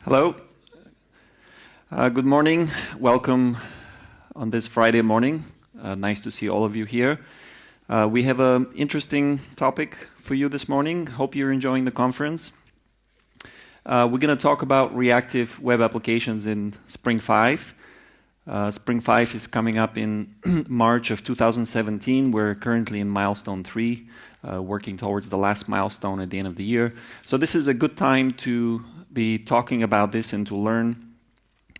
Hello. Good morning. Welcome on this Friday morning. Nice to see all of you here. We have an interesting topic for you this morning. Hope you're enjoying the conference. We're going to talk about reactive web applications in Spring 5. Spring 5 is coming up in March of 2017. We're currently in milestone 3, working towards the last milestone at the end of the year. So this is a good time to be talking about this and to learn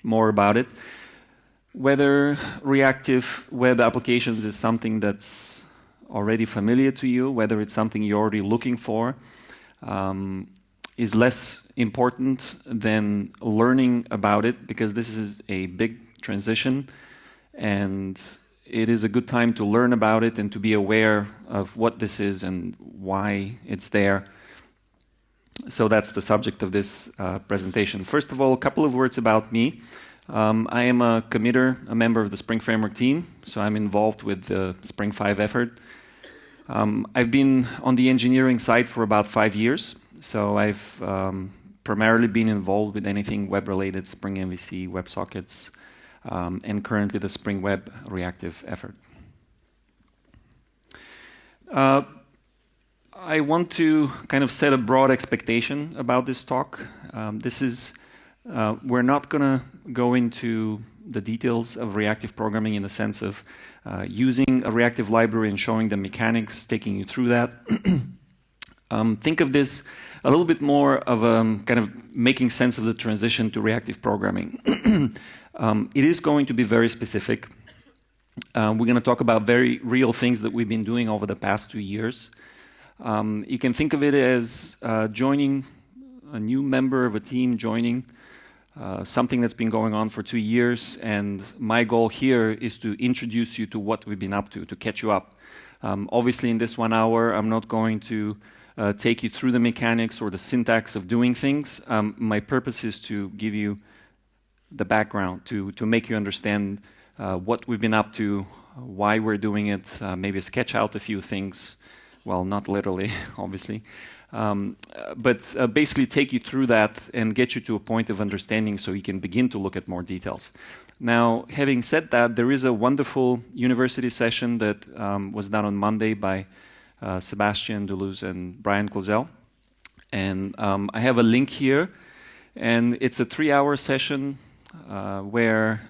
more about it. Whether reactive web applications is something that's already familiar to you, whether it's something you're already looking for, is less important than learning about it, because this is a big transition and it is a good time to learn about it and to be aware of what this is and why it's there. So that's the subject of this presentation. First of all, a couple of words about me. I am a committer, a member of the Spring Framework team, so I'm involved with the Spring 5 effort. I've been on the engineering side for about 5 years, so I've primarily been involved with anything web-related, Spring MVC, WebSockets, and currently the Spring Web Reactive effort. I want to kind of set a broad expectation about this talk. We're not going to go into the details of reactive programming in the sense of using a reactive library and showing the mechanics, taking you through that. Think of this a little bit more of kind of making sense of the transition to reactive programming. It is going to be very specific. We're going to talk about very real things that we've been doing over the past 2 years. You can think of it as joining a new member of a team, joining something that's been going on for 2 years, and my goal here is to introduce you to what we've been up to catch you up. Obviously in this 1 hour I'm not going to take you through the mechanics or the syntax of doing things. My purpose is to give you the background, to make you understand what we've been up to, why we're doing it, maybe sketch out a few things. Well, not literally, obviously, but basically take you through that and get you to a point of understanding so you can begin to look at more details. Now, having said that, there is a wonderful university session that was done on Monday by Sebastian Deleuze and Brian Clausel. And I have a link here, and it's a 3-hour session where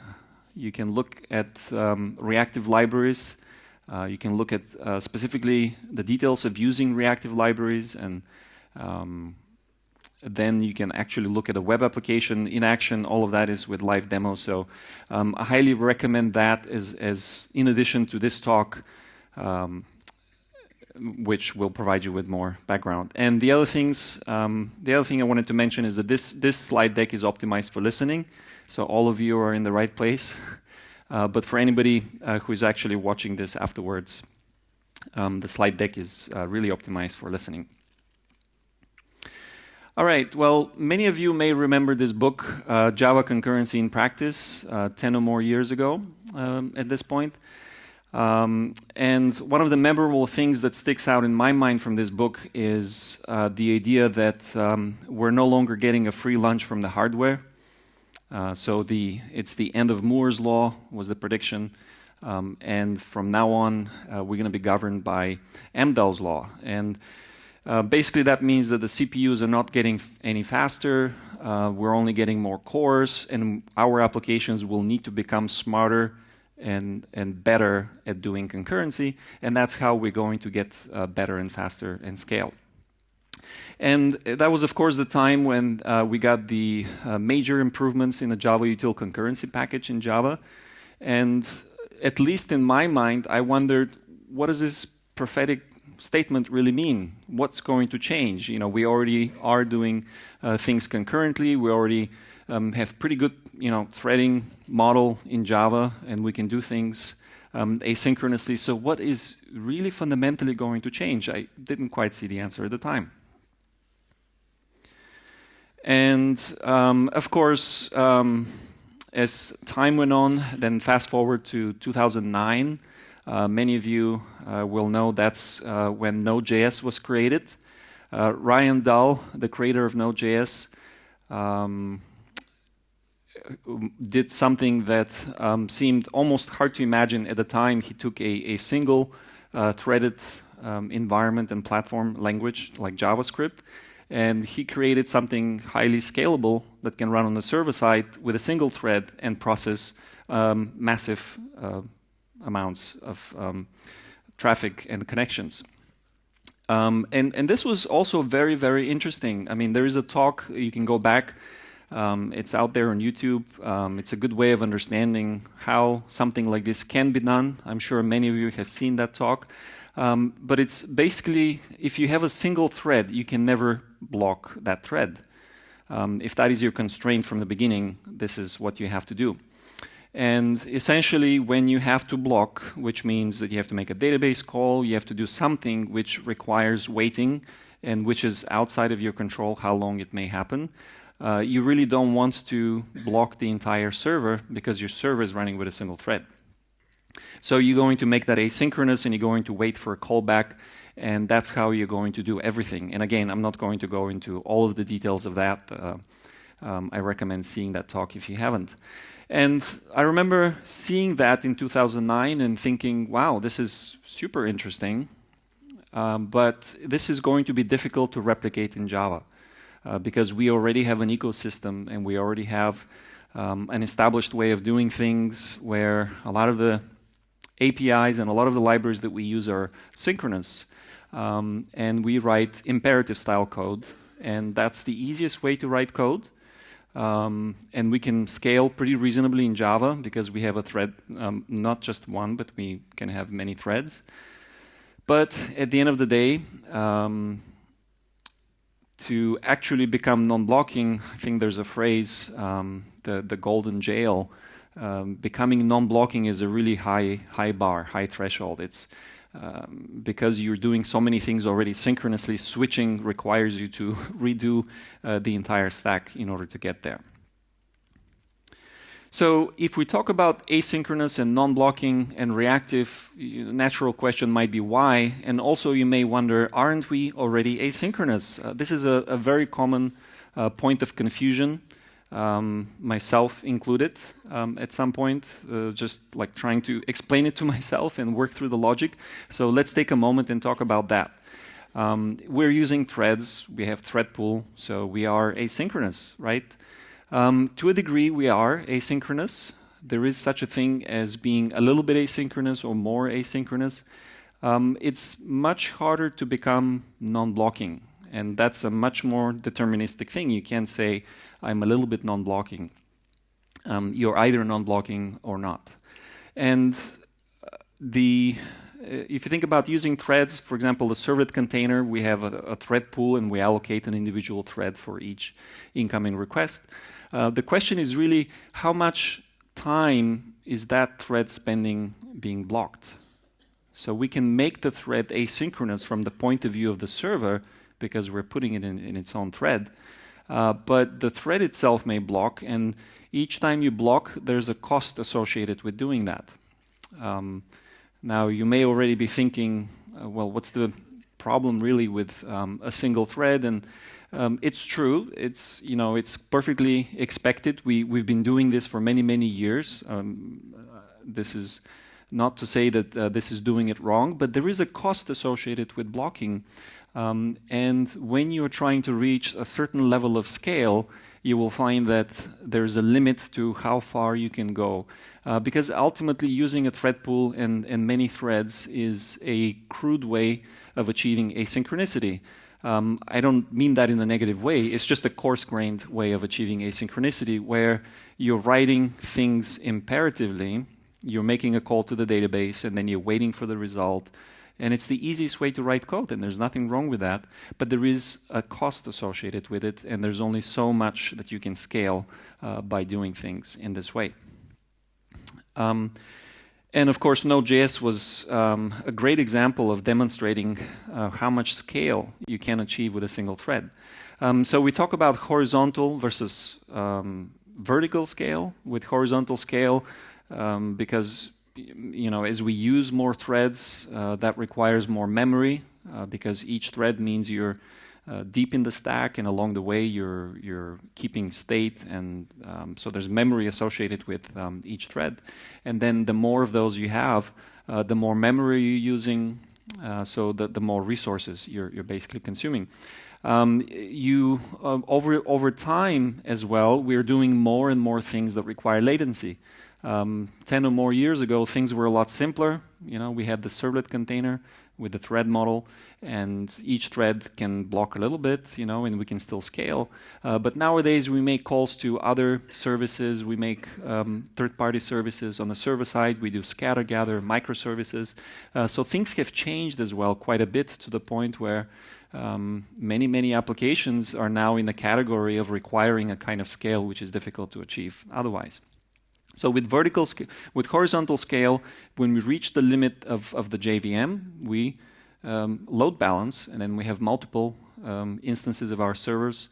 you can look at reactive libraries. You can look at specifically the details of using reactive libraries, and then you can actually look at a web application in action. All of that is with live demos. So I highly recommend that as in addition to this talk, which will provide you with more background. And the other thing I wanted to mention is that this slide deck is optimized for listening. So all of you are in the right place. But for anybody who is actually watching this afterwards, the slide deck is really optimized for listening. All right, well, many of you may remember this book, Java Concurrency in Practice, 10 or more years ago at this point. And one of the memorable things that sticks out in my mind from this book is the idea that we're no longer getting a free lunch from the hardware. So it's the end of Moore's law was the prediction, and from now on we're going to be governed by Amdahl's law. And basically that means that the CPUs are not getting any faster, we're only getting more cores, and our applications will need to become smarter and better at doing concurrency, and that's how we're going to get better and faster and scale. And that was, of course, the time when we got the major improvements in the Java util concurrency package in Java. And at least in my mind, I wondered, what does this prophetic statement really mean? What's going to change? You know, we already are doing things concurrently. We already have pretty good, threading model in Java, and we can do things asynchronously. So what is really fundamentally going to change? I didn't quite see the answer at the time. And of course, as time went on, then fast forward to 2009, many of you will know that's when Node.js was created. Ryan Dahl, the creator of Node.js, did something that seemed almost hard to imagine at the time. He took a single threaded environment and platform language like JavaScript, and he created something highly scalable that can run on the server side with a single thread and process massive amounts of traffic and connections. And this was also very, very interesting. I mean, there is a talk, you can go back, it's out there on YouTube. It's a good way of understanding how something like this can be done. I'm sure many of you have seen that talk. But it's basically, if you have a single thread, you can never block that thread. If that is your constraint from the beginning, this is what you have to do. And essentially, when you have to block, which means that you have to make a database call, you have to do something which requires waiting and which is outside of your control how long it may happen, you really don't want to block the entire server because your server is running with a single thread. So you're going to make that asynchronous and you're going to wait for a callback, and that's how you're going to do everything. And again, I'm not going to go into all of the details of that. I recommend seeing that talk if you haven't. And I remember seeing that in 2009 and thinking, wow, this is super interesting, but this is going to be difficult to replicate in Java because we already have an ecosystem and we already have an established way of doing things where a lot of the APIs and a lot of the libraries that we use are synchronous, and we write imperative style code, and that's the easiest way to write code. And we can scale pretty reasonably in Java because we have a thread, not just one, but we can have many threads. But at the end of the day, to actually become non-blocking, I think there's a phrase, the golden jail. Becoming non-blocking is a really high bar, high threshold. It's because you're doing so many things already synchronously, switching requires you to redo the entire stack in order to get there. So if we talk about asynchronous and non-blocking and reactive, natural question might be why, and also you may wonder, aren't we already asynchronous? This is a very common point of confusion. Myself included at some point, just like trying to explain it to myself and work through the logic. So let's take a moment and talk about that. We're using threads, we have thread pool, so we are asynchronous, right? To a degree we are asynchronous. There is such a thing as being a little bit asynchronous or more asynchronous. It's much harder to become non-blocking. And that's a much more deterministic thing. You can't say, I'm a little bit non-blocking. You're either non-blocking or not. And if you think about using threads, for example, the servlet container, we have a thread pool and we allocate an individual thread for each incoming request. The question is really, how much time is that thread spending being blocked? So we can make the thread asynchronous from the point of view of the server, because we're putting it in its own thread. But the thread itself may block, and each time you block, there's a cost associated with doing that. Now, you may already be thinking, well, what's the problem really with a single thread? And it's true. It's perfectly expected. We've been doing this for many, many years. This is not to say that this is doing it wrong, but there is a cost associated with blocking. And when you're trying to reach a certain level of scale, you will find that there's a limit to how far you can go. Because ultimately using a thread pool and many threads is a crude way of achieving asynchronicity. I don't mean that in a negative way. It's just a coarse-grained way of achieving asynchronicity where you're writing things imperatively, you're making a call to the database, and then you're waiting for the result. And it's the easiest way to write code, and there's nothing wrong with that. But there is a cost associated with it, and there's only so much that you can scale by doing things in this way. And of course, Node.js was a great example of demonstrating how much scale you can achieve with a single thread. So we talk about horizontal versus vertical scale. With horizontal scale, because as we use more threads, that requires more memory because each thread means you're deep in the stack, and along the way you're keeping state, and so there's memory associated with each thread. And then the more of those you have, the more memory you're using, so the more resources you're basically consuming. Over time as well, we're doing more and more things that require latency. 10 or more years ago, things were a lot simpler. You know, we had the servlet container with the thread model, and each thread can block a little bit, you know, and we can still scale. But nowadays, we make calls to other services. We make third-party services. On the server side, we do scatter, gather, microservices. So things have changed as well quite a bit, to the point where many applications are now in the category of requiring a kind of scale which is difficult to achieve otherwise. So with horizontal scale, when we reach the limit of the JVM, we load balance, and then we have multiple instances of our servers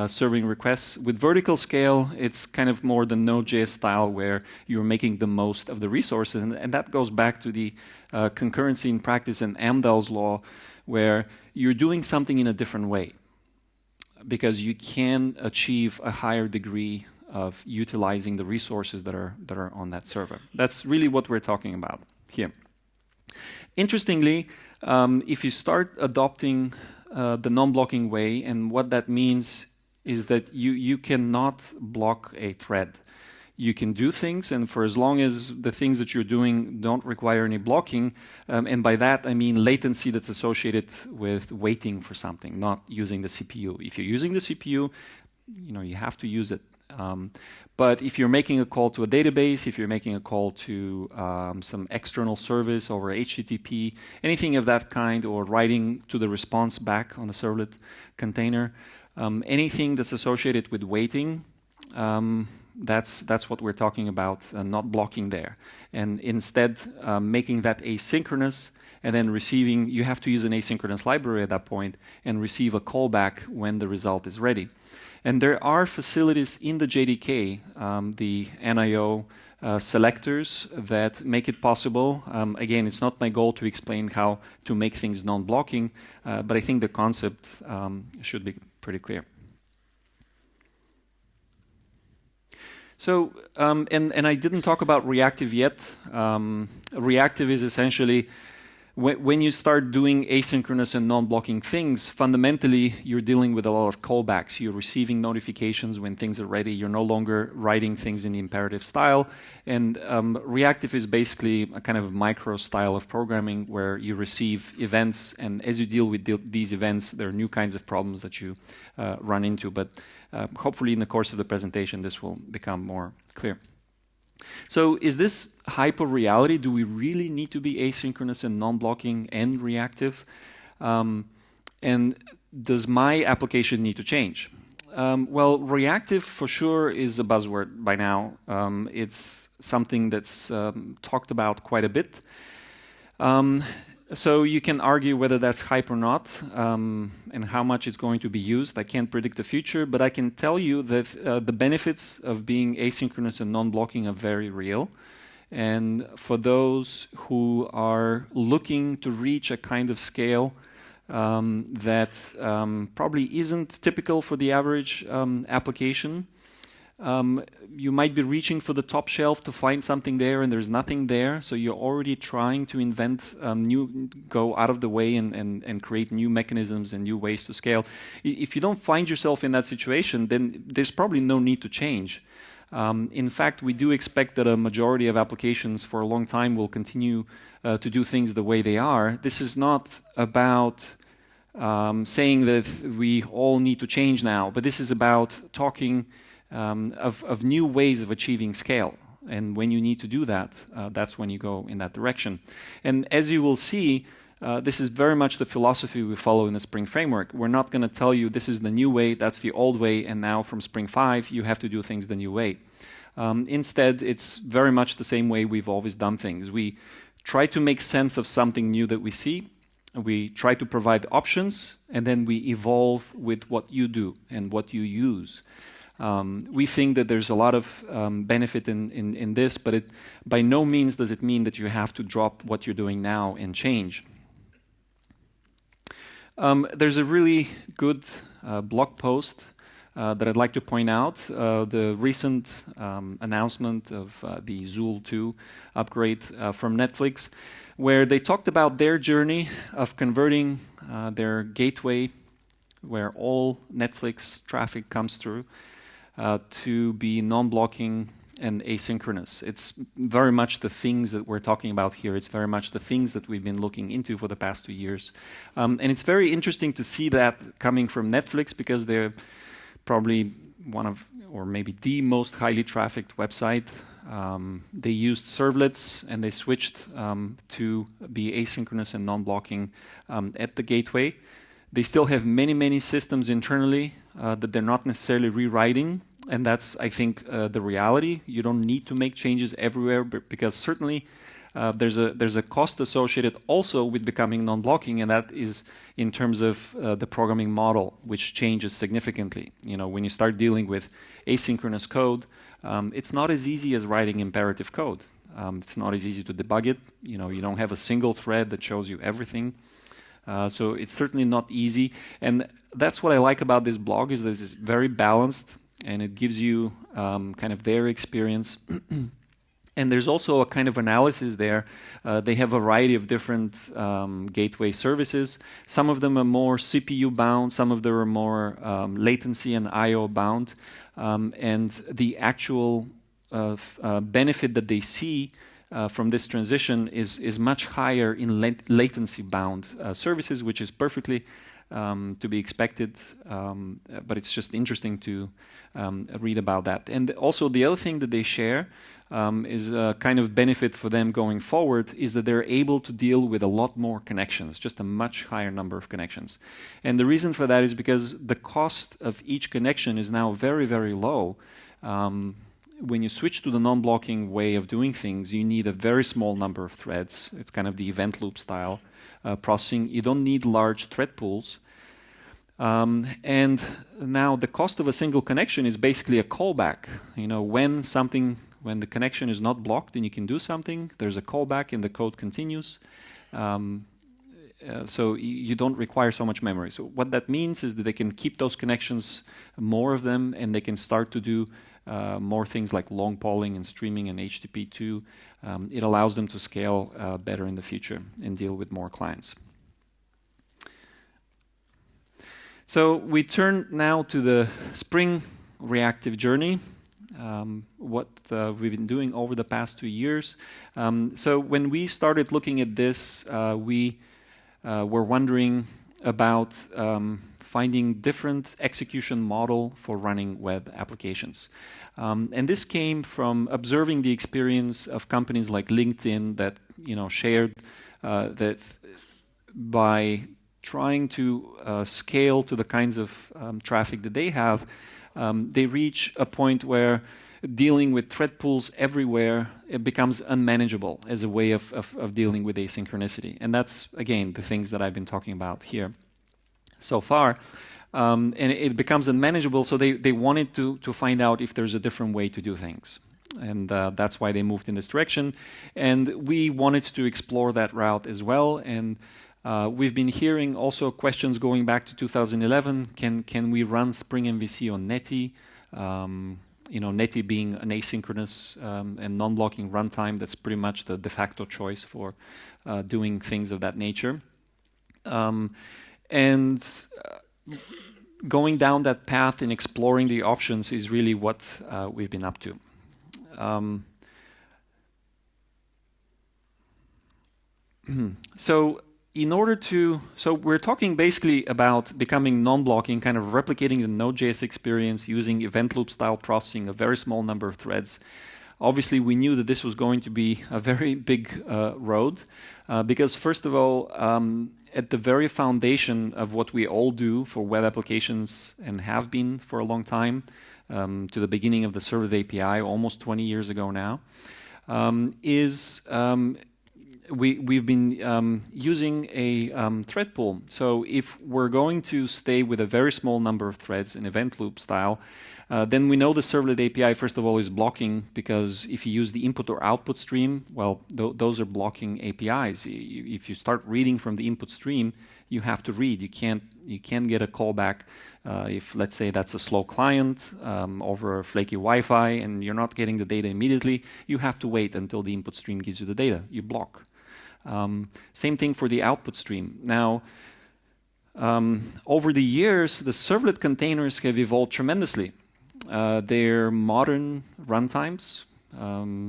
serving requests. With vertical scale, it's kind of more the Node.js style, where you're making the most of the resources, and that goes back to the concurrency in practice and Amdahl's law, where you're doing something in a different way, because you can achieve a higher degree of utilizing the resources that are on that server. That's really what we're talking about here. Interestingly, if you start adopting the non-blocking way, and what that means is that you cannot block a thread. You can do things, and for as long as the things that you're doing don't require any blocking, and by that I mean latency that's associated with waiting for something, not using the CPU. If you're using the CPU, you know, you have to use it. But if you're making a call to a database, if you're making a call to some external service over HTTP, anything of that kind, or writing to the response back on the servlet container, anything that's associated with waiting, that's what we're talking about, not blocking there. And instead, making that asynchronous, and then receiving, you have to use an asynchronous library at that point and receive a callback when the result is ready. And there are facilities in the JDK, the NIO selectors, that make it possible. Again, it's not my goal to explain how to make things non-blocking, but I think the concept should be pretty clear. So, and I didn't talk about reactive yet. Reactive is essentially, when you start doing asynchronous and non-blocking things, fundamentally you're dealing with a lot of callbacks. You're receiving notifications when things are ready. You're no longer writing things in the imperative style. And reactive is basically a kind of micro style of programming, where you receive events, and as you deal with these events, there are new kinds of problems that you run into. But hopefully in the course of the presentation this will become more clear. So is this hyper-reality? Do we really need to be asynchronous and non-blocking and reactive? And does my application need to change? Well, reactive for sure is a buzzword by now. It's something that's talked about quite a bit. So you can argue whether that's hype or not, and how much it's going to be used. I can't predict the future, but I can tell you that the benefits of being asynchronous and non-blocking are very real. And for those who are looking to reach a kind of scale that probably isn't typical for the average application, you might be reaching for the top shelf to find something there, and there's nothing there. So you're already trying to invent go out of the way and create new mechanisms and new ways to scale. If you don't find yourself in that situation, then there's probably no need to change. In fact, we do expect that a majority of applications for a long time will continue to do things the way they are. This is not about saying that we all need to change now, but this is about talking of new ways of achieving scale. And when you need to do that, that's when you go in that direction. And as you will see, this is very much the philosophy we follow in the Spring framework. We're not going to tell you this is the new way, that's the old way, and now from Spring 5 you have to do things the new way. Instead, it's very much the same way we've always done things. We try to make sense of something new that we see. We try to provide options, and then we evolve with what you do and what you use. We think that there's a lot of benefit in this, but by no means does it mean that you have to drop what you're doing now and change. There's a really good blog post that I'd like to point out. The recent announcement of the Zool 2 upgrade from Netflix, where they talked about their journey of converting their gateway, where all Netflix traffic comes through, to be non-blocking and asynchronous. It's very much the things that we're talking about here. It's very much the things that we've been looking into for the past 2 years. And it's very interesting to see that coming from Netflix, because they're probably one of, or maybe the most highly trafficked website. They used servlets and they switched to be asynchronous and non-blocking at the gateway. They still have many, many systems internally that they're not necessarily rewriting. And that's, I think, the reality. You don't need to make changes everywhere, because certainly there's a cost associated also with becoming non-blocking, and that is in terms of the programming model, which changes significantly. You know, when you start dealing with asynchronous code, it's not as easy as writing imperative code. It's not as easy to debug it. You know, you don't have a single thread that shows you everything. So it's certainly not easy. And that's what I like about this blog, is that it's very balanced, and it gives you kind of their experience. And there's also a kind of analysis there. They have a variety of different gateway services. Some of them are more CPU bound, some of them are more latency and I/O bound. And the actual benefit that they see from this transition is much higher in latency bound services, which is perfectly to be expected, but it's just interesting to read about that. And also the other thing that they share is a kind of benefit for them going forward, is that they're able to deal with a lot more connections, just a much higher number of connections. And the reason for that is because the cost of each connection is now very, very low. When you switch to the non-blocking way of doing things, you need a very small number of threads. It's kind of the event loop style processing. You don't need large thread pools. And now the cost of a single connection is basically a callback. You know, when the connection is not blocked and you can do something, there's a callback and the code continues. So you don't require so much memory. So what that means is that they can keep those connections, more of them, and they can start to do more things like long polling and streaming and HTTP2. It allows them to scale better in the future and deal with more clients. So we turn now to the Spring Reactive journey, what we've been doing over the past 2 years. So when we started looking at this, we were wondering about finding different execution model for running web applications. And this came from observing the experience of companies like LinkedIn that, you know, shared that by trying to scale to the kinds of traffic that they have, they reach a point where dealing with thread pools everywhere, it becomes unmanageable as a way of dealing with asynchronicity. And that's, again, the things that I've been talking about here so far. And it becomes unmanageable, so they wanted to find out if there's a different way to do things. And that's why they moved in this direction. And we wanted to explore that route as well. And we've been hearing also questions going back to 2011. Can we run Spring MVC on Netty? You know, Netty being an asynchronous and non-blocking runtime, that's pretty much the de facto choice for doing things of that nature. And going down that path and exploring the options is really what we've been up to. So we're talking basically about becoming non-blocking, kind of replicating the Node.js experience using event loop style processing, a very small number of threads. Obviously, we knew that this was going to be a very big road because, first of all, at the very foundation of what we all do for web applications and have been for a long time, to the beginning of the servlet API, almost 20 years ago now, is we've been using a thread pool. So if we're going to stay with a very small number of threads in event loop style, Then we know the servlet API, first of all, is blocking, because if you use the input or output stream, well, those are blocking APIs. If you start reading from the input stream, you have to read. You can't get a callback if, let's say, that's a slow client over flaky Wi-Fi and you're not getting the data immediately. You have to wait until the input stream gives you the data. You block. Same thing for the output stream. Now, over the years, the servlet containers have evolved tremendously. They're modern runtimes,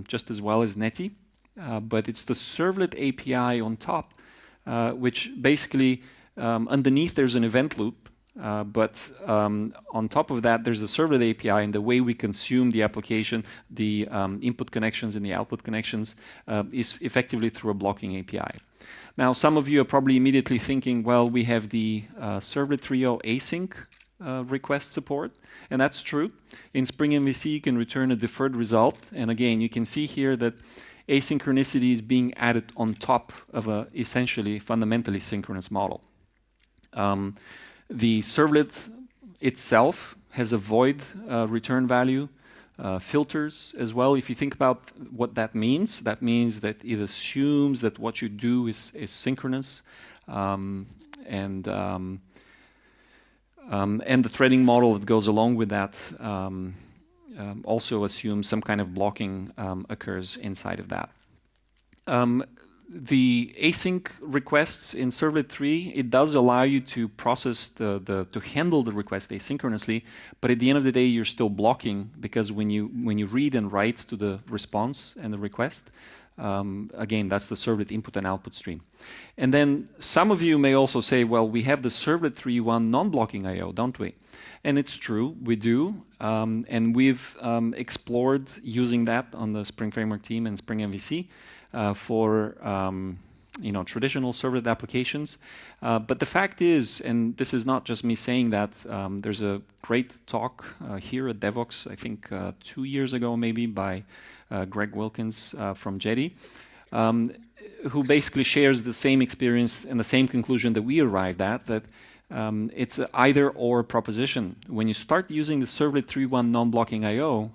just as well as Netty, but it's the servlet API on top, which basically underneath there's an event loop, but on top of that there's the servlet API, and the way we consume the application, the input connections and the output connections, is effectively through a blocking API. Now, some of you are probably immediately thinking, well, we have the servlet 3.0 async request support, and that's true. In Spring MVC you can return a deferred result, and again you can see here that asynchronicity is being added on top of a essentially fundamentally synchronous model. The servlet itself has a void return value, filters as well. If you think about what that means that it assumes that what you do is synchronous, and the threading model that goes along with that also assumes some kind of blocking occurs inside of that. The async requests in Servlet 3, it does allow you to process to handle the request asynchronously, but at the end of the day you're still blocking, because when you read and write to the response and the request, again, that's the servlet input and output stream. And then some of you may also say, well, we have the servlet 3.1 non-blocking I/O, don't we? And it's true, we do, and we've explored using that on the Spring Framework team and Spring MVC for traditional servlet applications. But the fact is, and this is not just me saying that, there's a great talk here at Devox, I think 2 years ago maybe, by Greg Wilkins from Jetty, who basically shares the same experience and the same conclusion that we arrived at, that it's an either-or proposition. When you start using the servlet 3.1 non-blocking I/O,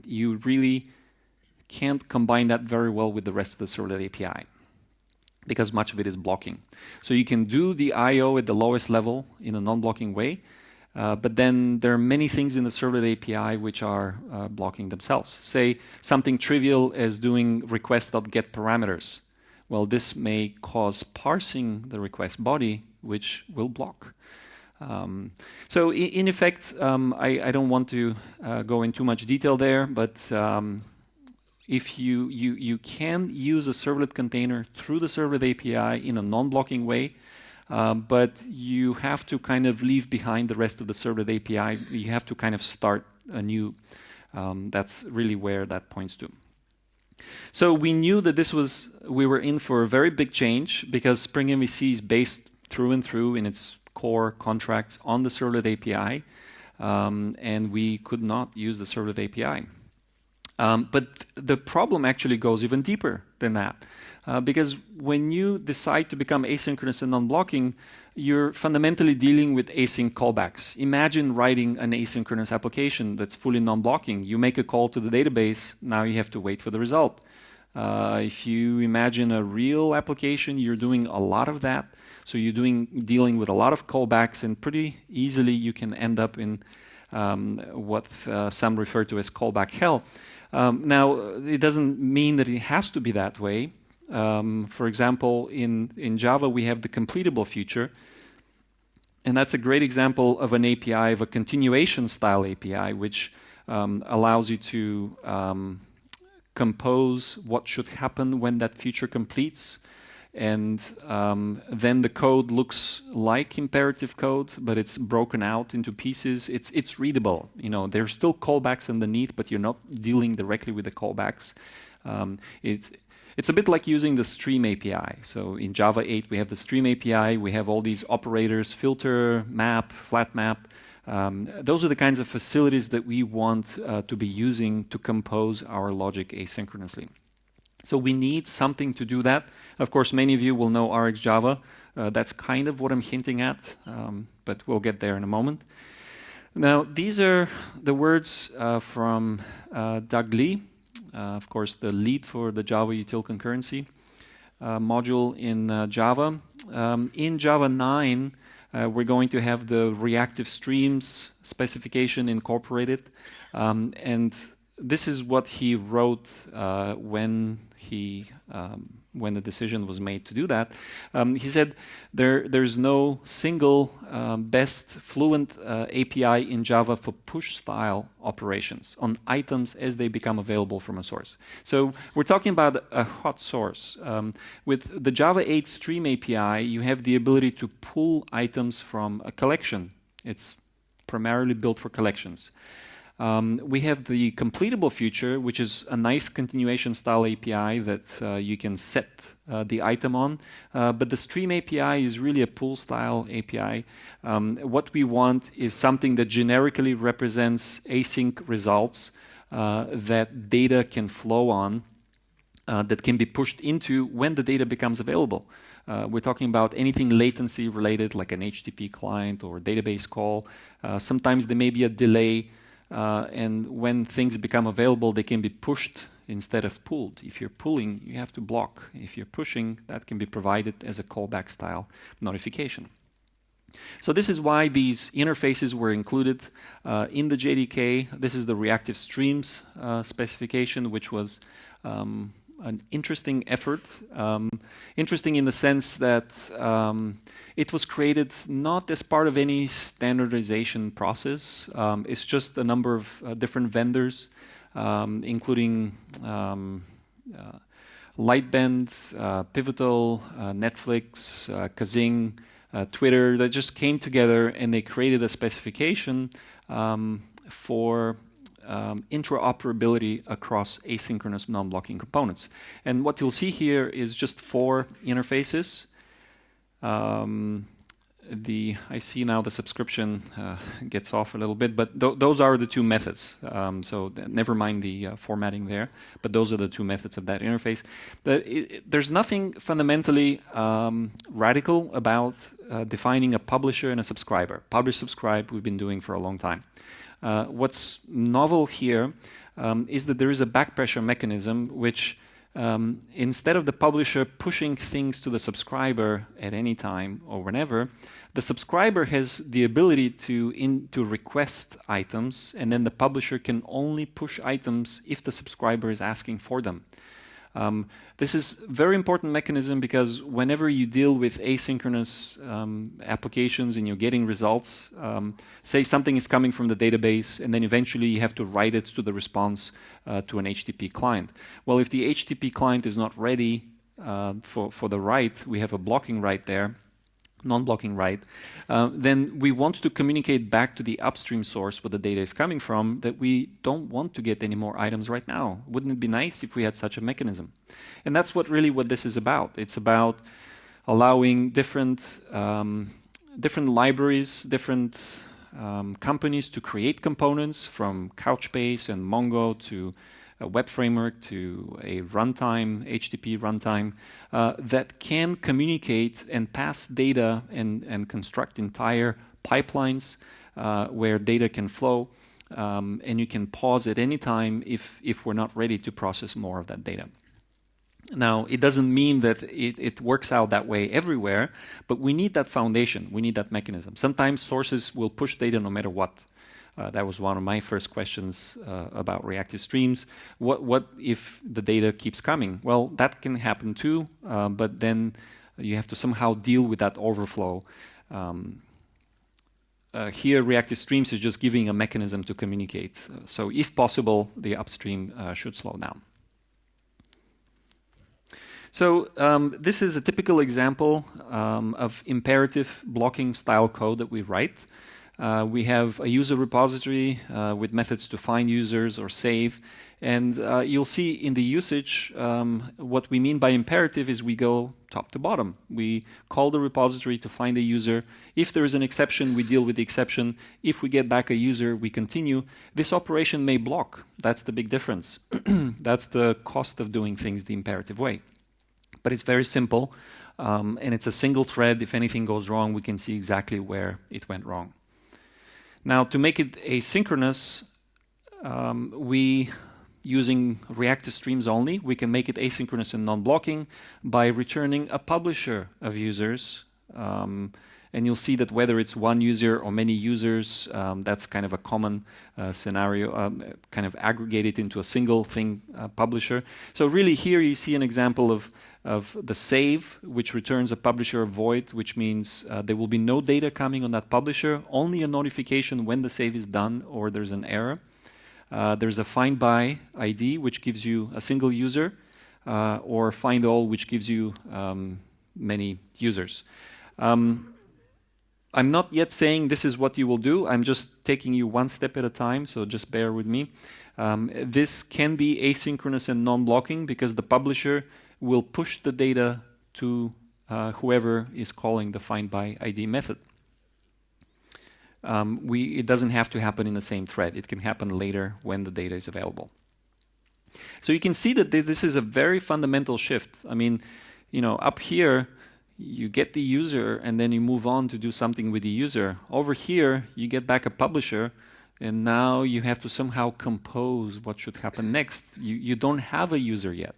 you really can't combine that very well with the rest of the servlet API, because much of it is blocking. So you can do the I/O at the lowest level in a non-blocking way, but then there are many things in the servlet API which are blocking themselves. Say something trivial as doing request.get parameters. Well, this may cause parsing the request body, which will block. So in effect, I don't want to go in too much detail there, but if you can use a servlet container through the servlet API in a non-blocking way, but you have to kind of leave behind the rest of the servlet API. You have to kind of start anew. That's really where that points to. So we knew that we were in for a very big change, because Spring MVC is based through and through in its core contracts on the servlet API, and we could not use the servlet API. But the problem actually goes even deeper than that, because when you decide to become asynchronous and non-blocking, you're fundamentally dealing with async callbacks. Imagine writing an asynchronous application that's fully non-blocking. You make a call to the database, now you have to wait for the result. If you imagine a real application, you're doing a lot of that. So you're dealing with a lot of callbacks, and pretty easily you can end up in what some refer to as callback hell. Now, it doesn't mean that it has to be that way. For example, in Java, we have the completable feature, and that's a great example of an API, of a continuation style API, which allows you to compose what should happen when that feature completes. And then the code looks like imperative code, but it's broken out into pieces. It's readable. There's still callbacks underneath, but you're not dealing directly with the callbacks. It's a bit like using the Stream API. So in Java 8, we have the Stream API. We have all these operators: filter, map, flat map. Those are the kinds of facilities that we want to be using to compose our logic asynchronously. So we need something to do that. Of course, many of you will know RxJava. That's kind of what I'm hinting at, but we'll get there in a moment. Now, these are the words from Doug Lee, of course, the lead for the Java util concurrency module in Java. In Java 9, we're going to have the reactive streams specification incorporated. And this is what he wrote when the decision was made to do that. He said there's no single best fluent API in Java for push-style operations on items as they become available from a source. So we're talking about a hot source. With the Java 8 Stream API, you have the ability to pull items from a collection. It's primarily built for collections. We have the completable feature, which is a nice continuation style API that you can set the item on. But the Stream API is really a pull style API. What we want is something that generically represents async results that data can flow on, that can be pushed into when the data becomes available. We're talking about anything latency related, like an HTTP client or database call. Sometimes there may be a delay. And when things become available, they can be pushed instead of pulled. If you're pulling, you have to block. If you're pushing, that can be provided as a callback style notification. So this is why these interfaces were included in the JDK. This is the reactive streams specification, which was an interesting effort. Interesting in the sense that it was created not as part of any standardization process. It's just a number of different vendors, including Lightbend, Pivotal, Netflix, Kazing, Twitter, that just came together and they created a specification for interoperability across asynchronous non-blocking components. And what you'll see here is just 4 interfaces. I see now the subscription gets off a little bit, but those are the 2 methods. So never mind the formatting there, but those are the 2 methods of that interface. There's nothing fundamentally radical about defining a publisher and a subscriber. Publish-subscribe we've been doing for a long time. What's novel here is that there is a back pressure mechanism which instead of the publisher pushing things to the subscriber at any time or whenever, the subscriber has the ability to request items, and then the publisher can only push items if the subscriber is asking for them. This is a very important mechanism because whenever you deal with asynchronous applications and you're getting results, say something is coming from the database and then eventually you have to write it to the response to an HTTP client. Well, if the HTTP client is not ready for the write, we have a blocking write there, non-blocking write, then we want to communicate back to the upstream source where the data is coming from that we don't want to get any more items right now. Wouldn't it be nice if we had such a mechanism? And that's what this is about. It's about allowing different libraries, different companies to create components, from Couchbase and Mongo to a web framework to a runtime, HTTP runtime, that can communicate and pass data and construct entire pipelines where data can flow, and you can pause at any time if we're not ready to process more of that data. Now, it doesn't mean that it works out that way everywhere, but we need that foundation, we need that mechanism. Sometimes sources will push data no matter what. That was one of my first questions about reactive streams. What if the data keeps coming? Well, that can happen too, but then you have to somehow deal with that overflow. Here, reactive streams is just giving a mechanism to communicate. So if possible, the upstream should slow down. So this is a typical example of imperative blocking style code that we write. We have a user repository with methods to find users or save. And you'll see in the usage, what we mean by imperative is we go top to bottom. We call the repository to find a user. If there is an exception, we deal with the exception. If we get back a user, we continue. This operation may block. That's the big difference. That's the cost of doing things the imperative way. But it's very simple, and it's a single thread. If anything goes wrong, we can see exactly where it went wrong. Now, to make it asynchronous, we using reactive streams only, we can make it asynchronous and non-blocking by returning a publisher of users. And you'll see that whether it's one user or many users, that's kind of a common scenario, kind of aggregated into a single thing publisher. So really here you see an example of the save, which returns a publisher void, which means there will be no data coming on that publisher, only a notification when the save is done or there's an error. There's a find by ID, which gives you a single user, or find all, which gives you many users. I'm not yet saying this is what you will do. I'm just taking you one step at a time, so just bear with me. This can be asynchronous and non-blocking because the publisher will push the data to whoever is calling the find by ID method. It doesn't have to happen in the same thread. It can happen later when the data is available. So you can see that this is a very fundamental shift. I mean, you know, up here, you get the user and then you move on to do something with the user. Over here, you get back a publisher and now you have to somehow compose what should happen next. You don't have a user yet.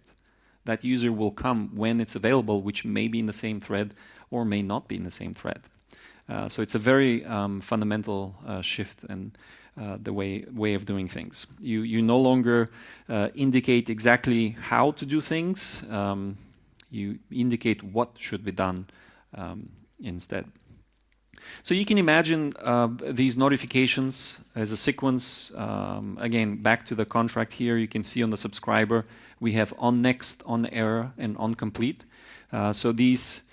That user will come when it's available, which may be in the same thread or may not be in the same thread. So it's a very fundamental shift in the way of doing things. You no longer indicate exactly how to do things. You indicate what should be done instead. So you can imagine these notifications as a sequence. Again, back to the contract here, you can see on the subscriber, we have on next, on error, and on complete. So these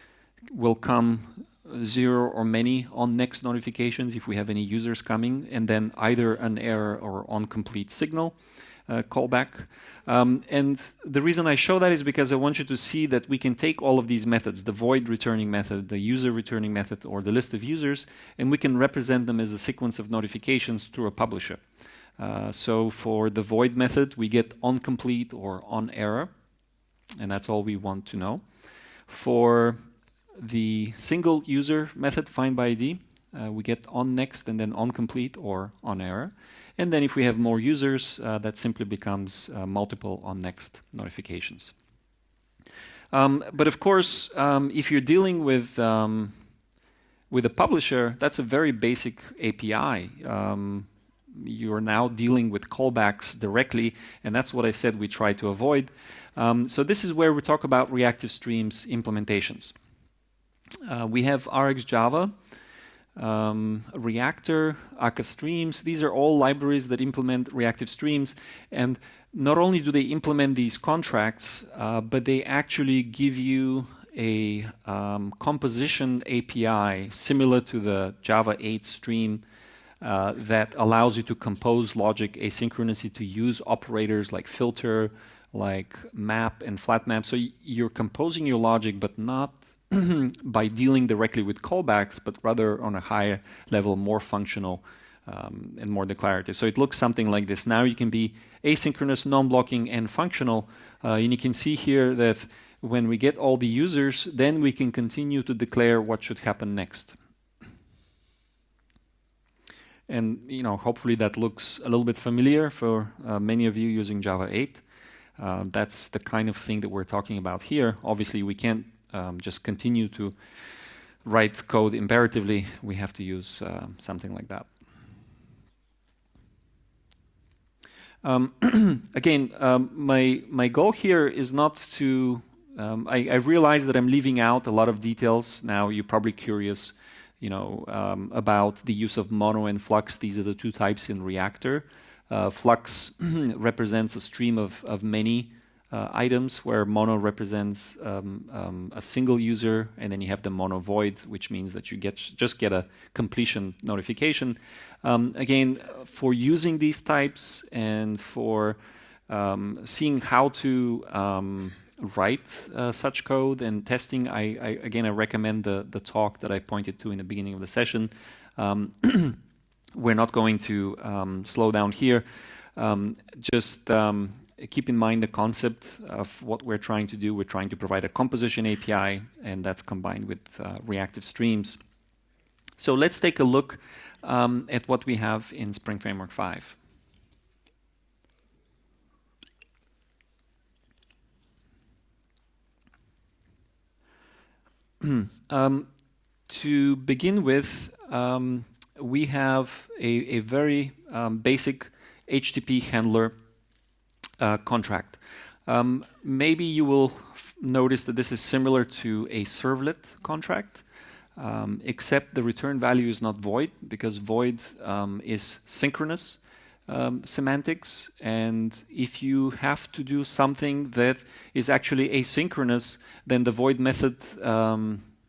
will come 0 or many on next notifications if we have any users coming, and then either an error or on complete signal. Callback. And the reason I show that is because I want you to see that we can take all of these methods, the void returning method, the user returning method, or the list of users, and we can represent them as a sequence of notifications through a publisher. So for the void method, we get on complete or on error, and that's all we want to know. For the single user method, find by ID, we get on next and then on complete or on error. And then if we have more users, that simply becomes multiple on next notifications. But of course, if you're dealing with a publisher, that's a very basic API. You're now dealing with callbacks directly, and that's what I said we try to avoid. So this is where we talk about reactive streams implementations. We have RxJava, Reactor, Akka Streams. These are all libraries that implement reactive streams, and not only do they implement these contracts, but they actually give you a composition API similar to the Java 8 stream that allows you to compose logic asynchronously, to use operators like filter, like map and flat map. So you're composing your logic, but not by dealing directly with callbacks, but rather on a higher level, more functional and more declarative. So it looks something like this. Now you can be asynchronous, non-blocking, and functional. And you can see here that when we get all the users, then we can continue to declare what should happen next. And you know, hopefully that looks a little bit familiar for many of you using Java 8. That's the kind of thing that we're talking about here. Obviously, we can't just continue to write code imperatively. We have to use something like that. Again, my goal here is not to. I realize that I'm leaving out a lot of details. Now you're probably curious, you know, about the use of mono and flux. These are the two types in Reactor. Flux represents a stream of many items, where mono represents a single user, and then you have the mono void, which means that you just get a completion notification. Again, for using these types and for seeing how to write such code and testing, I recommend the talk that I pointed to in the beginning of the session. We're not going to slow down here. Just keep in mind the concept of what we're trying to do. We're trying to provide a composition API, and that's combined with reactive streams. So let's take a look at what we have in Spring Framework 5. To begin with, we have a very basic HTTP handler contract. Maybe you will notice that this is similar to a servlet contract, except the return value is not void, because void is synchronous semantics, and if you have to do something that is actually asynchronous, then the void method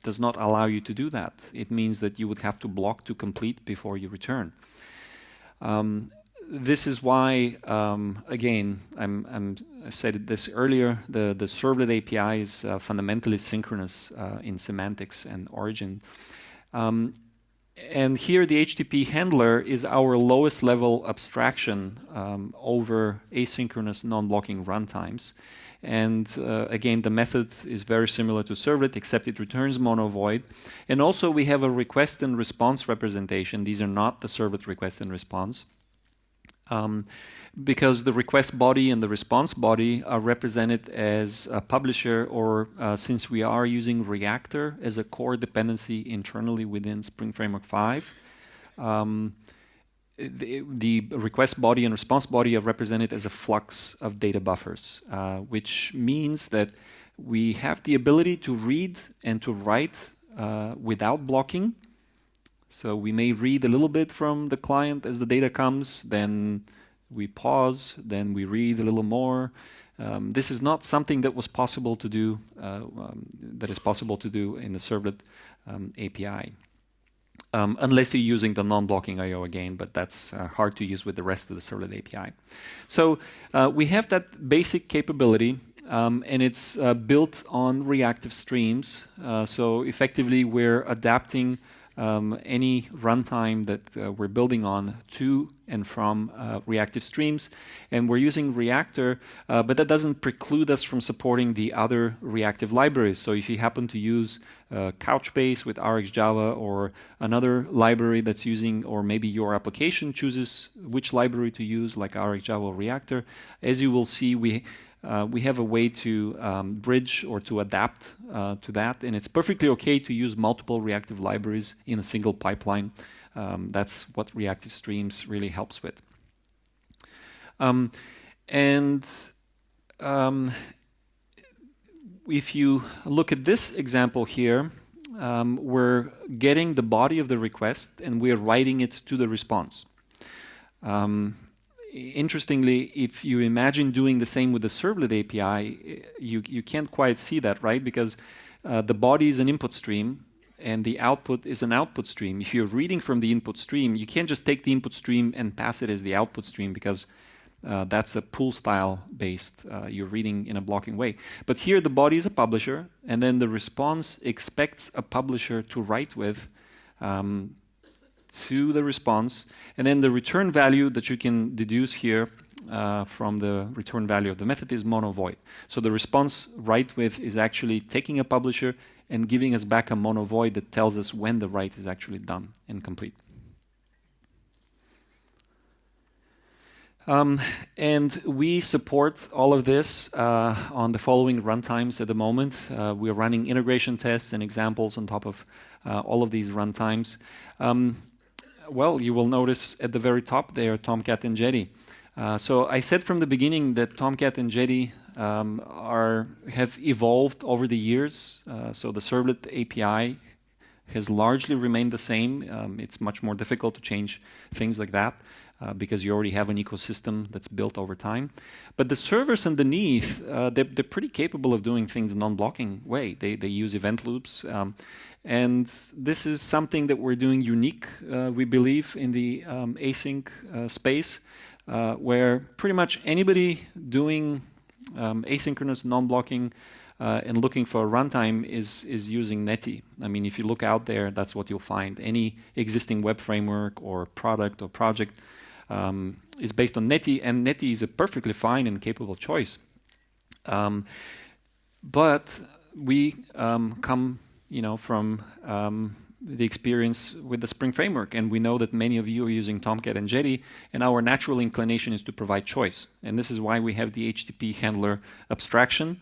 does not allow you to do that. It means that you would have to block to complete before you return. This is why, again, I said this earlier, the servlet API is fundamentally synchronous in semantics and origin. And here the HTTP handler is our lowest level abstraction over asynchronous non-blocking runtimes. And again, the method is very similar to servlet, except it returns mono void. And also we have a request and response representation. These are not the servlet request and response. Because the request body and the response body are represented as a publisher, or since we are using Reactor as a core dependency internally within Spring Framework 5, the request body and response body are represented as a flux of data buffers, which means that we have the ability to read and to write without blocking. So we may read a little bit from the client as the data comes, then we pause, then we read a little more. This is not something that was possible to do, that is possible to do in the servlet API. Unless you're using the non-blocking I/O again, but that's hard to use with the rest of the servlet API. So we have that basic capability, and it's built on reactive streams. So effectively, we're adapting any runtime that we're building on to and from reactive streams, and we're using Reactor, but that doesn't preclude us from supporting the other reactive libraries. So if you happen to use Couchbase with RxJava, or another library that's using, or maybe your application chooses which library to use, like RxJava or Reactor, as you will see, we have a way to bridge or to adapt to that, and it's perfectly okay to use multiple reactive libraries in a single pipeline. That's what reactive streams really helps with. If you look at this example here, we're getting the body of the request and we're writing it to the response. Interestingly, if you imagine doing the same with the servlet API, you can't quite see that, right? Because the body is an input stream and the output is an output stream. If you're reading from the input stream, you can't just take the input stream and pass it as the output stream, because that's a pool style based, you're reading in a blocking way. But here the body is a publisher, and then the response expects a publisher to write with to the response, and then the return value that you can deduce here from the return value of the method is mono void. So the response write with is actually taking a publisher and giving us back a mono void that tells us when the write is actually done and complete. And we support all of this on the following runtimes at the moment. We're running integration tests and examples on top of all of these runtimes. Well, you will notice at the very top there Tomcat and Jetty. So I said from the beginning that Tomcat and Jetty have evolved over the years. So the servlet API has largely remained the same. It's much more difficult to change things like that because you already have an ecosystem that's built over time. But the servers underneath, they're pretty capable of doing things in a non-blocking way. They use event loops. And this is something that we're doing unique, we believe, in the async space, where pretty much anybody doing asynchronous non-blocking and looking for a runtime is using Netty. I mean, if you look out there, that's what you'll find. Any existing web framework or product or project is based on Netty, and Netty is a perfectly fine and capable choice. But we come from the experience with the Spring framework, and we know that many of you are using Tomcat and Jetty, and our natural inclination is to provide choice. And this is why we have the HTTP handler abstraction,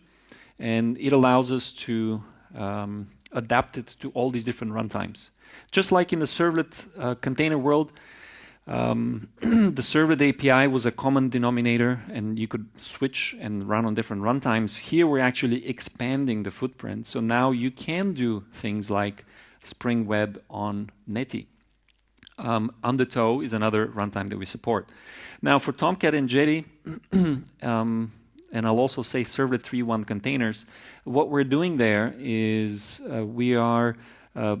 and it allows us to adapt it to all these different runtimes. Just like in the servlet container world, the servlet API was a common denominator, and you could switch and run on different runtimes. Here we're actually expanding the footprint, so now you can do things like Spring Web on Netty. Undertow is another runtime that we support. Now for Tomcat and Jetty, and I'll also say Servlet 3.1 containers, what we're doing there is we are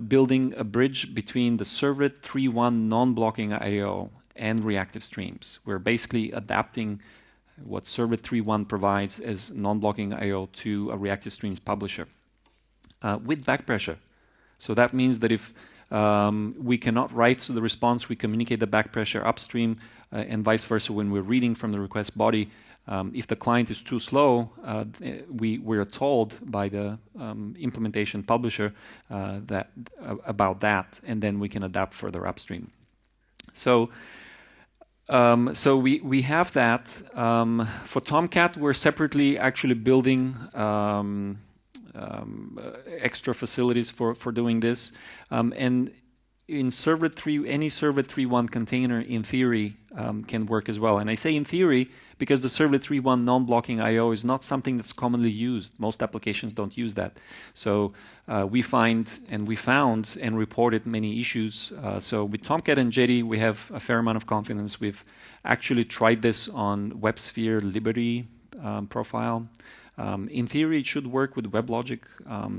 building a bridge between the Servlet 3.1 non-blocking I/O and reactive streams. We're basically adapting what Servlet 3.1 provides as non-blocking I/O to a reactive streams publisher with back pressure. So that means that if we cannot write to the response, we communicate the back pressure upstream, and vice versa when we're reading from the request body. If the client is too slow, we're told by the implementation publisher about that, and then we can adapt further upstream. So we have that. For Tomcat, we're separately actually building extra facilities for doing this, and in Servlet 3, any Servlet 3.1 container in theory can work as well. And I say in theory because the Servlet 3.1 non-blocking I/O is not something that's commonly used. Most applications don't use that. So we found and reported many issues. So with Tomcat and Jetty, we have a fair amount of confidence. We've actually tried this on WebSphere Liberty profile. In theory, it should work with WebLogic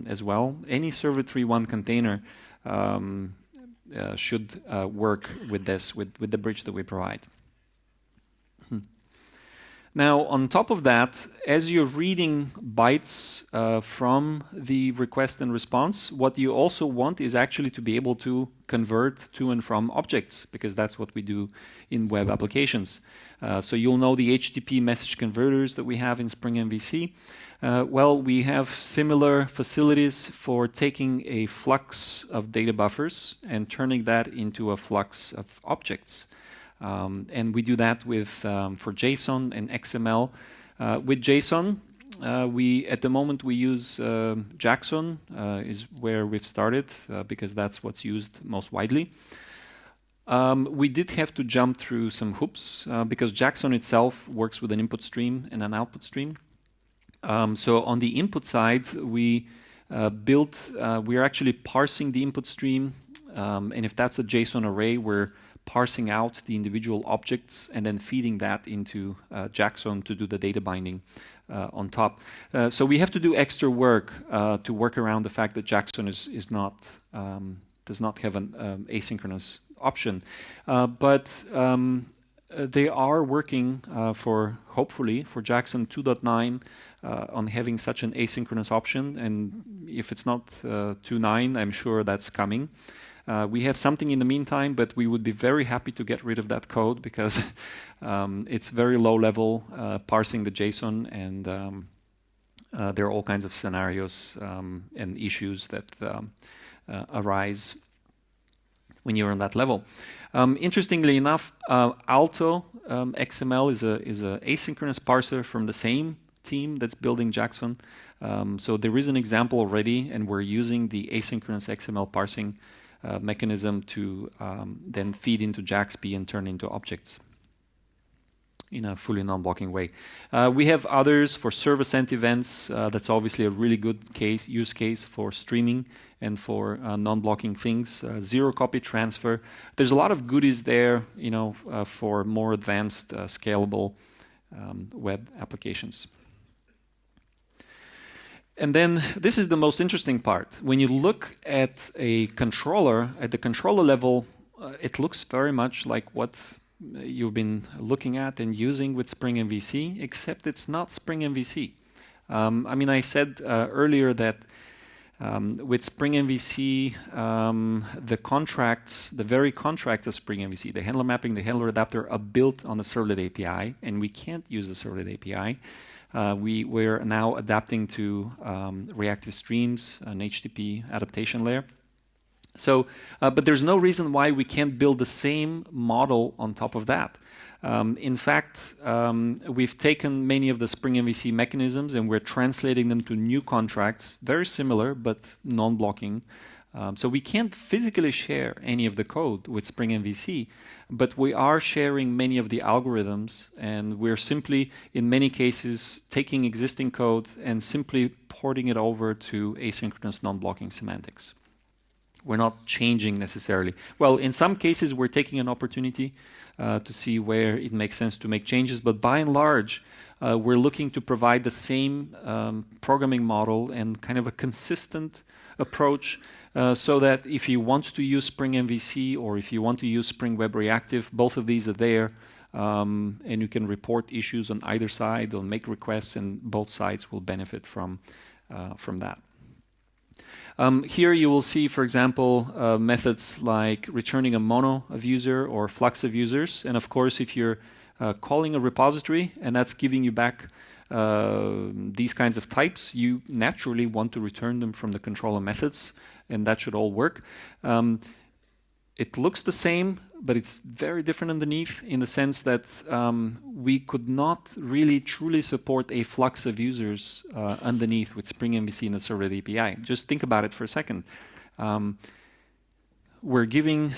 as well. Any Servlet 3.1 container should work with this, with the bridge that we provide. Now, on top of that, as you're reading bytes from the request and response, what you also want is actually to be able to convert to and from objects, because that's what we do in web applications. So you'll know the HTTP message converters that we have in Spring MVC. Well, we have similar facilities for taking a flux of data buffers and turning that into a flux of objects. And we do that with for JSON and XML. With JSON, at the moment we use Jackson is where we've started because that's what's used most widely. We did have to jump through some hoops because Jackson itself works with an input stream and an output stream. So on the input side, we we're actually parsing the input stream, and if that's a JSON array, we're parsing out the individual objects and then feeding that into Jackson to do the data binding on top. So we have to do extra work to work around the fact that Jackson does not have an asynchronous option, but they are working hopefully for Jackson 2.9 on having such an asynchronous option, and if it's not 2.9, I'm sure that's coming. We have something in the meantime, but we would be very happy to get rid of that code because it's very low level parsing the JSON, and there are all kinds of scenarios and issues that arise when you're on that level. Interestingly enough, Alto XML is a asynchronous parser from the same team that's building Jackson. So there is an example already, and we're using the asynchronous XML parsing mechanism to then feed into JAXB and turn into objects in a fully non-blocking way. We have others for server-sent events. That's obviously a really good use case for streaming and for non-blocking things. Zero copy transfer. There's a lot of goodies there, for more advanced, scalable web applications. And then this is the most interesting part. When you look at a controller, at the controller level, it looks very much like what you've been looking at and using with Spring MVC, except it's not Spring MVC. I said earlier that with Spring MVC, the very contracts of Spring MVC, the handler mapping, the handler adapter, are built on the servlet API, and we can't use the servlet API. We're now adapting to reactive streams, an HTTP adaptation layer. So, but there's no reason why we can't build the same model on top of that. In fact, we've taken many of the Spring MVC mechanisms and we're translating them to new contracts, very similar but non-blocking. So we can't physically share any of the code with Spring MVC, but we are sharing many of the algorithms, and we're simply, in many cases, taking existing code and simply porting it over to asynchronous non-blocking semantics. We're not changing necessarily. Well, in some cases, we're taking an opportunity to see where it makes sense to make changes, but by and large, we're looking to provide the same programming model and kind of a consistent approach so that if you want to use Spring MVC or if you want to use Spring Web Reactive, both of these are there, and you can report issues on either side or make requests, and both sides will benefit from that. Here you will see, for example, methods like returning a mono of user or flux of users. And of course, if you're calling a repository and that's giving you back these kinds of types, you naturally want to return them from the controller methods, and that should all work. It looks the same, but it's very different underneath in the sense that we could not really truly support a flux of users underneath with Spring MVC and the servlet API. Just think about it for a second. We're giving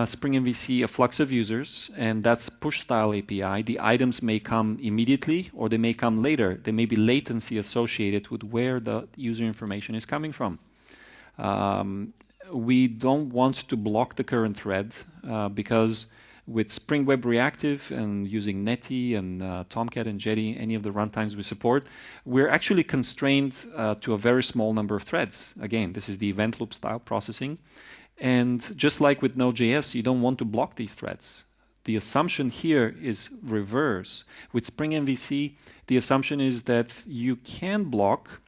Spring MVC a flux of users, and that's push-style API. The items may come immediately, or they may come later. There may be latency associated with where the user information is coming from. We don't want to block the current thread because with Spring Web Reactive and using Netty and Tomcat and Jetty, any of the runtimes we support, we're actually constrained to a very small number of threads. Again, this is the event loop style processing. And just like with Node.js, you don't want to block these threads. The assumption here is reverse. With Spring MVC, the assumption is that you can block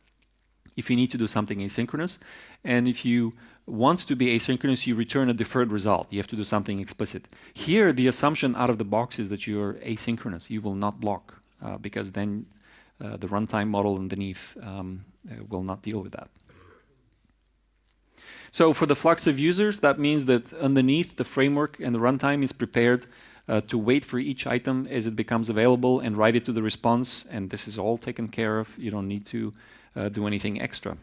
if you need to do something asynchronous. And if you want to be asynchronous, you return a deferred result. You have to do something explicit. Here, the assumption out of the box is that you're asynchronous. You will not block because then the runtime model underneath will not deal with that. So for the flux of users, that means that underneath the framework and the runtime is prepared to wait for each item as it becomes available and write it to the response. And this is all taken care of. You don't need to do anything extra.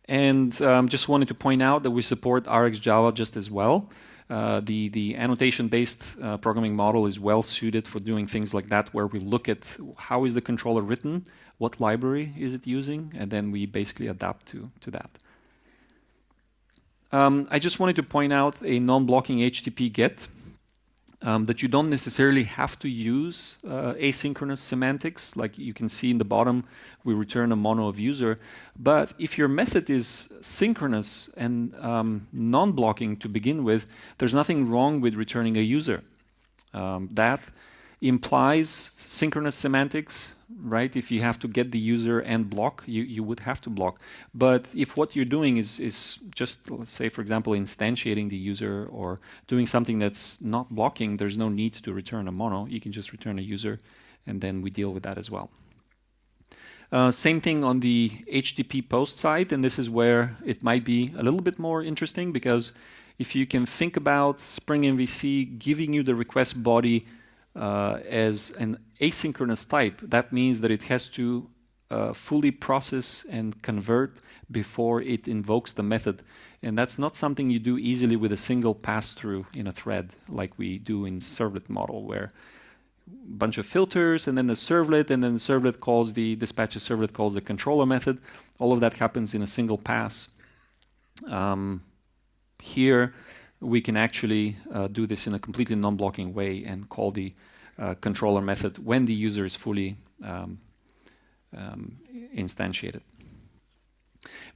And just wanted to point out that we support RxJava just as well. The annotation-based programming model is well suited for doing things like that, where we look at how is the controller written, what library is it using, and then we basically adapt to that. I just wanted to point out a non-blocking HTTP GET. That you don't necessarily have to use asynchronous semantics. Like you can see in the bottom, we return a mono of user. But if your method is synchronous and non-blocking to begin with, there's nothing wrong with returning a user. That implies synchronous semantics, right? If you have to get the user and block, you would have to block. But if what you're doing is just, let's say, for example, instantiating the user or doing something that's not blocking, there's no need to return a mono. You can just return a user, and then we deal with that as well. Same thing on the HTTP post side, and this is where it might be a little bit more interesting, because if you can think about Spring MVC giving you the request body as an asynchronous type, that means that it has to fully process and convert before it invokes the method. And that's not something you do easily with a single pass-through in a thread like we do in servlet model, where a bunch of filters and then the servlet, and then the servlet calls the dispatcher servlet calls the controller method. All of that happens in a single pass. Here we can actually do this in a completely non-blocking way and call the controller method when the user is fully instantiated.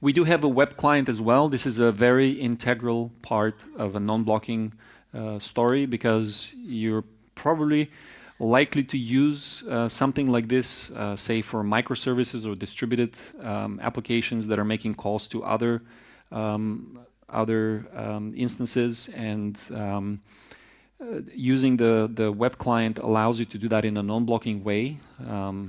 We do have a web client as well. This is a very integral part of a non-blocking story, because you're probably likely to use something like this, say for microservices or distributed applications that are making calls to other instances, and using the web client allows you to do that in a non-blocking way.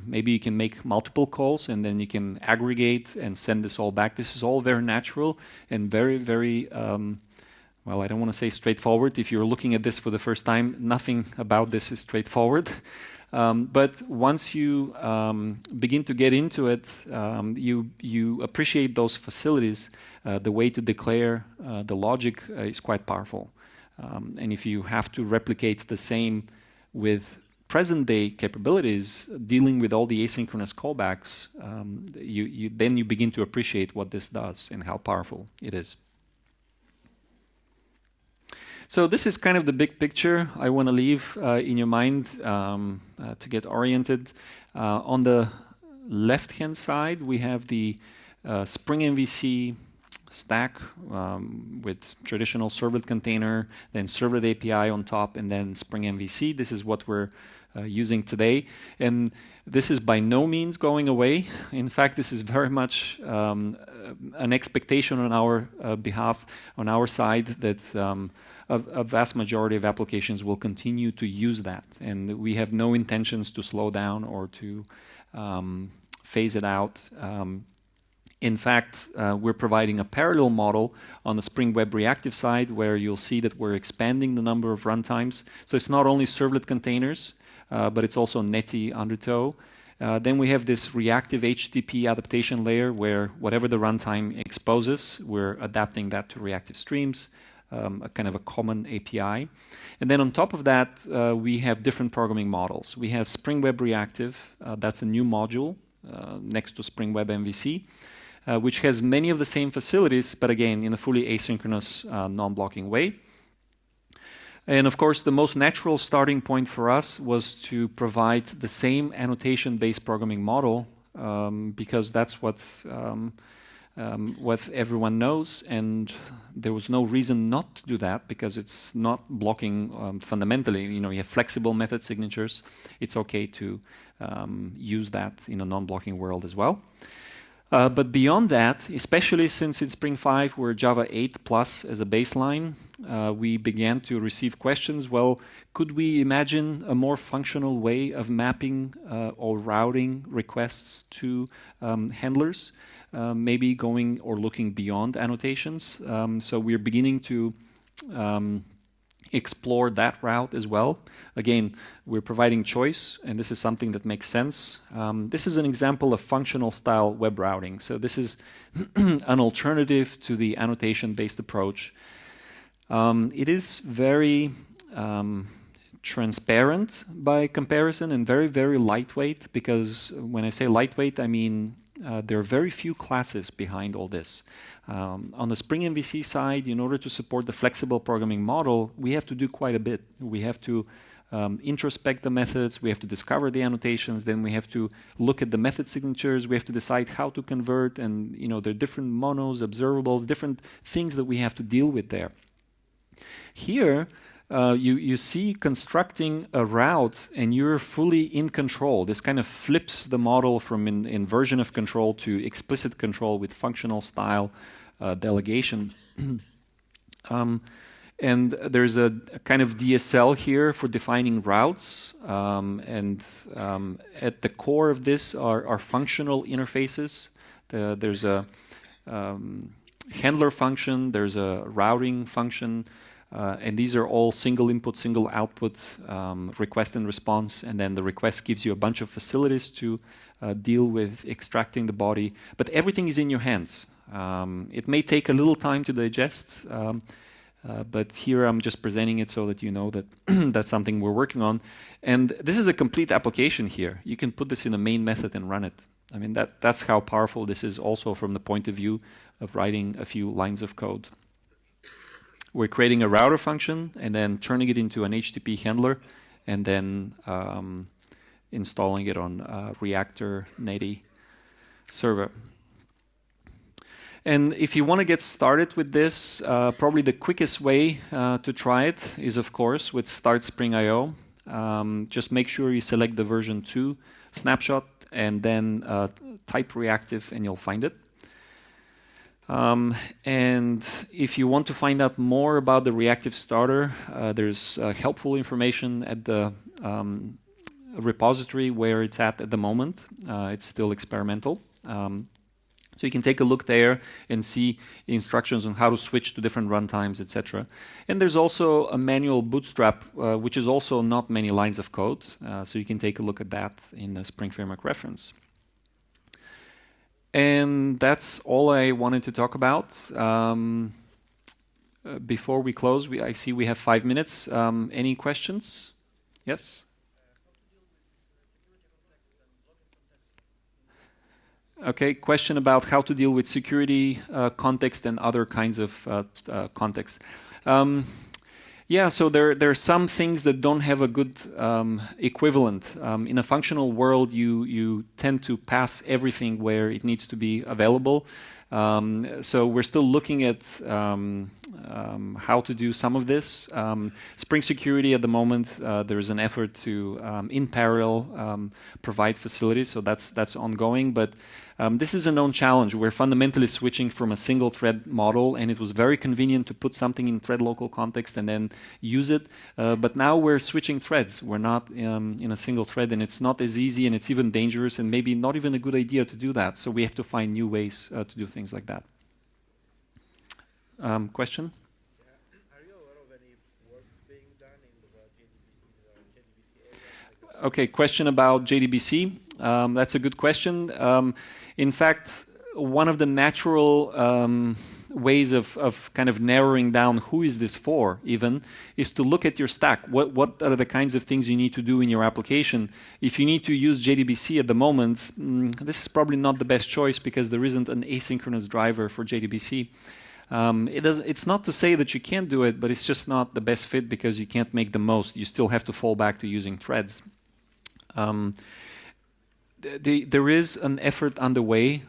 Maybe you can make multiple calls and then you can aggregate and send this all back. This is all very natural and very, very, well, I don't want to say straightforward. If you're looking at this for the first time, nothing about this is straightforward. But once you begin to get into it, you appreciate those facilities. The way to declare the logic is quite powerful. And if you have to replicate the same with present-day capabilities, dealing with all the asynchronous callbacks, then you begin to appreciate what this does and how powerful it is. So this is kind of the big picture I want to leave in your mind to get oriented. On the left-hand side, we have the Spring MVC stack with traditional servlet container, then servlet API on top, and then Spring MVC. This is what we're using today. And this is by no means going away. In fact, this is very much an expectation on our behalf, on our side, that a vast majority of applications will continue to use that. And we have no intentions to slow down or to phase it out. In fact, we're providing a parallel model on the Spring Web Reactive side where you'll see that we're expanding the number of runtimes. So it's not only servlet containers, but it's also netty undertow. Then we have this reactive HTTP adaptation layer where whatever the runtime exposes, we're adapting that to reactive streams, a kind of a common API. And then on top of that, we have different programming models. We have Spring Web Reactive, that's a new module next to Spring Web MVC. Which has many of the same facilities, but again, in a fully asynchronous, non-blocking way. And of course, the most natural starting point for us was to provide the same annotation-based programming model, because that's what everyone knows, and there was no reason not to do that, because it's not blocking fundamentally. You know, you have flexible method signatures. It's okay to use that in a non-blocking world as well. But beyond that, especially since in Spring 5 we're Java 8 plus as a baseline, we began to receive questions. Well, could we imagine a more functional way of mapping or routing requests to handlers, maybe going or looking beyond annotations? So we're beginning to explore that route as well. Again, we're providing choice, and this is something that makes sense. This is an example of functional style web routing. So this is an alternative to the annotation-based approach. It is very transparent by comparison and very, very lightweight, because when I say lightweight, I mean there are very few classes behind all this. On the Spring MVC side, in order to support the flexible programming model, we have to do quite a bit. We have to introspect the methods, we have to discover the annotations, then we have to look at the method signatures, we have to decide how to convert, and you know, there are different monos, observables, different things that we have to deal with there. Here, you see constructing a route and you're fully in control. This kind of flips the model from inversion of control to explicit control with functional style delegation. And there's a kind of DSL here for defining routes. At the core of this are functional interfaces. There's a handler function, there's a routing function, and these are all single input, single output, request and response, and then the request gives you a bunch of facilities to deal with extracting the body, but everything is in your hands. It may take a little time to digest, but here I'm just presenting it so that you know that that's something we're working on. And this is a complete application here. You can put this in a main method and run it. I mean, that's how powerful this is also from the point of view of writing a few lines of code. We're creating a router function and then turning it into an HTTP handler and then installing it on Reactor Netty server. And if you want to get started with this, probably the quickest way to try it is, of course, with Start Spring IO. Just make sure you select the version 2 snapshot and then type reactive and you'll find it. And if you want to find out more about the reactive starter, there's helpful information at the repository where it's at the moment. It's still experimental. So you can take a look there and see instructions on how to switch to different runtimes, etc. And there's also a manual bootstrap, which is also not many lines of code. So you can take a look at that in the Spring Framework reference. And that's all I wanted to talk about. Before we close, I see we have 5 minutes. Any questions? Yes? Okay, question about how to deal with security context and other kinds of contexts. Yeah, so there are some things that don't have a good equivalent. In a functional world, you tend to pass everything where it needs to be available. So we're still looking at how to do some of this. Spring Security at the moment, there's an effort to, in parallel, provide facilities, so that's ongoing. But this is a known challenge. We're fundamentally switching from a single thread model, and it was very convenient to put something in thread local context and then use it. But now we're switching threads. We're not in a single thread, and it's not as easy, and it's even dangerous, and maybe not even a good idea to do that. So we have to find new ways to do things like that. Question? Are you aware of any work being done in the JDBC area? Okay, question about JDBC. That's a good question. In fact, one of the natural ways of kind of narrowing down who is this for even is to look at your stack. What are the kinds of things you need to do in your application? If you need to use JDBC at the moment, this is probably not the best choice because there isn't an asynchronous driver for JDBC. It's not to say that you can't do it, but it's just not the best fit because you can't make the most. You still have to fall back to using threads. There is an effort underway.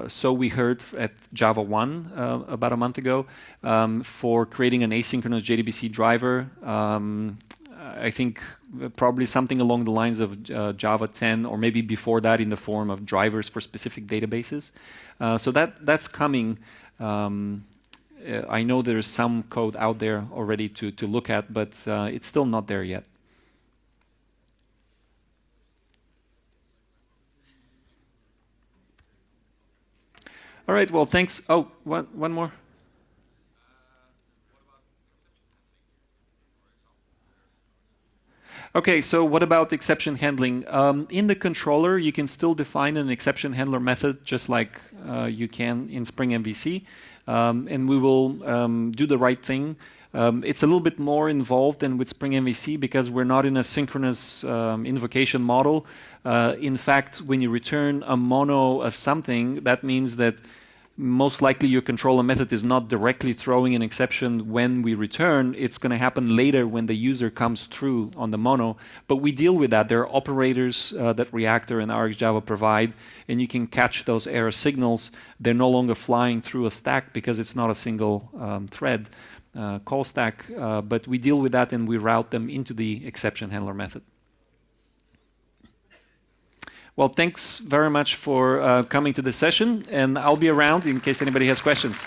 So we heard at Java 1 about a month ago for creating an asynchronous JDBC driver. I think probably something along the lines of Java 10 or maybe before that in the form of drivers for specific databases. So that's coming. I know there's some code out there already to look at, but it's still not there yet. All right, well, thanks. Oh, one more. Okay, so what about exception handling? In the controller, you can still define an exception handler method just like you can in Spring MVC, and we will do the right thing. It's a little bit more involved than with Spring MVC because we're not in a synchronous invocation model. In fact, when you return a mono of something, that means that most likely your controller method is not directly throwing an exception when we return. It's going to happen later when the user comes through on the mono. But we deal with that. There are operators that Reactor and RxJava provide, and you can catch those error signals. They're no longer flying through a stack because it's not a single thread call stack. But we deal with that and we route them into the exception handler method. Well, thanks very much for coming to this session, and I'll be around in case anybody has questions.